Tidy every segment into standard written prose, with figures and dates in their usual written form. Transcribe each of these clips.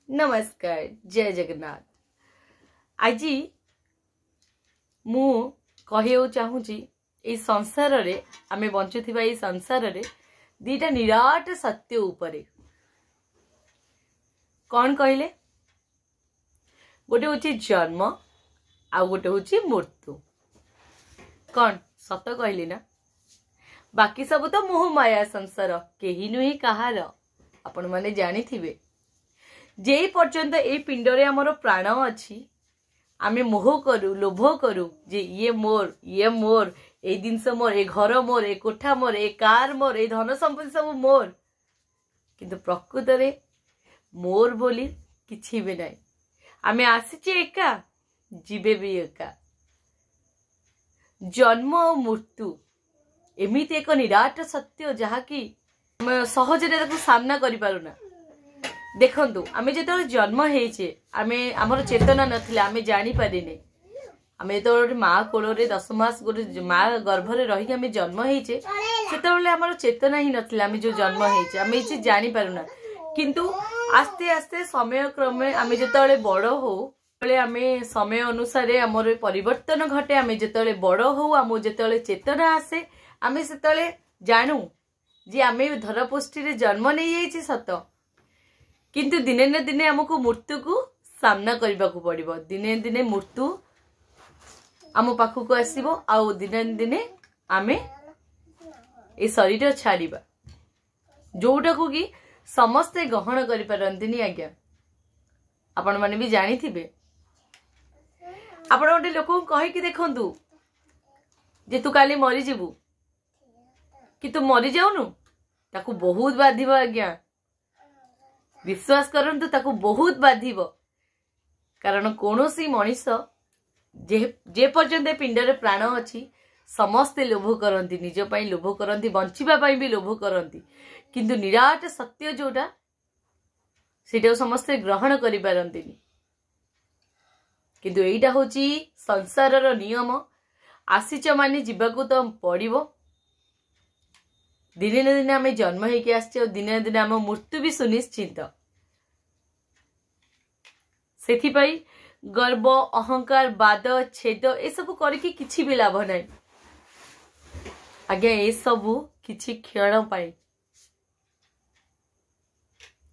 नमस्कार जय जगन्नाथ। आज मु कहू चाहूँगी ये संसार रे आमे बंचुथिबा ये संसार रे दीटा निराट सत्य उपरे कौन कहले गोटे होची जन्म आ गोटे होची मृत्यु। कौन सत कहली ना? बाकी सब तो मोह माया संसार केही नुही कहार। आपण माने जानी थिबे जे पर्यंत ए पिंडरे आमर प्राण अच्छी आमे मोह करू लोभ करू जे ये मोर ए जिनस मोर ए घर मोर ए कोठा मोर ए कार मोर ए धन संपत्ति सब मोर, किंतु प्रकृत रे मोर बोली किछि भी नहीं। आमे आसीचे एका जीवे भी एका। जन्म और मृत्यु एमिति एक निराट सत्य जहा कि सहजरे सामना करि पारुना। देखंतु आमे जेतले जन्म हेचे आमे हमर चेतना नथिला आमे जानि पारिने। आमे तो माँ कोड़े 10 मास गोटे माँ गर्भरे रही आमे जन्म हेचे सेतले हमर चेतना ही नथिला। आमे जो जन्म हेचे आमे इसे जानि पारुना, किंतु आस्ते आस्ते समय क्रमे आमे जेतले बड़ हो आमे समय अनुसार आमर परिवर्तन घटे। आमे जेतले बड़ हो आम जेतले चेतना आसे आमे सेतले जानू जे आमे धरपुष्टि रे जन्म नहीं जाइछि सत, किंतु दिने न दिने हमको मृत्यु को सामना करने को पड़ो। दिने दिने मृत्यु आम पाखक आसो आउ दिने दिने आमे ए शरीर छाड़िबा जोटा को कि समस्ते ग्रहण करि पारंतिनी। आज्ञा आपण माने भी जानी थिबे आपण गोटे लोक कहि कि देखंतु जे तू काली मरी जीवु कि तू मरी जाउनु ताकू बहुत बाधिबो। आज्ञा विश्वास करंतु ताकू बहुत बाधिबो, कारण कोनोसी मनीष जे पर्यंत पिंडरे प्राण अछि समस्ते लोभ करंती, निज पई लोभ करंती, बंचिबा पई भी लोभ करंती, किंतु निराट सत्य जोटा सेटा समस्ते ग्रहण करि पारंतीनी। किंतु एइटा होची संसारर नियम। आसीच माने जीवाकू तो पड़िबो। दिने न दिने आमे जन्म हेके आछे और दिने न दिने आम मृत्यु भी सुनिश्चित। सेथि पई गर्व अहंकार बाद छेद ए सब करके किछि भी लाभ नहीं। आज्ञा ए सब किछि क्षण पाई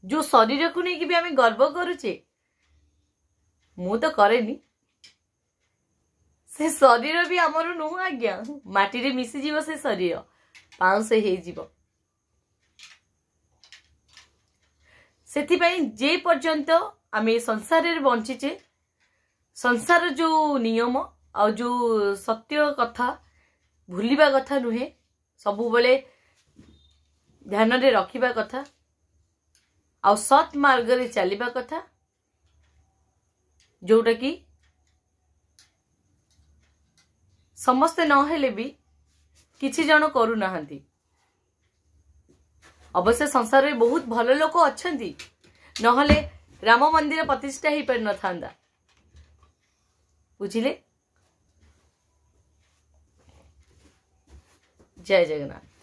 जो शरीर को नहीं कि भी आमे गर्व करूचे मु तो करेनी। से शरीर भी आमर नुह आज्ञा माटी रे मिसी जीव से शरीर पाउस हे जीव। सेथि पई जे पर्यंत आमे संसार रे बंचीचे संसार जो नियम आ जो सत्य कथा भूलिबा कथा नुहे, सबु बेले ध्यान रे रखिबा कथा आ सत मार्ग रे चलिबा कथा, जोटा कि समस्ते न हेले भी किछि जन करू नाहंती। अवश्य संसार में बहुत भल लोक अच्छंती, नहले राम मंदिर प्रतिष्ठा ही पर न थांदा। बुझिले? जय जगन्नाथ।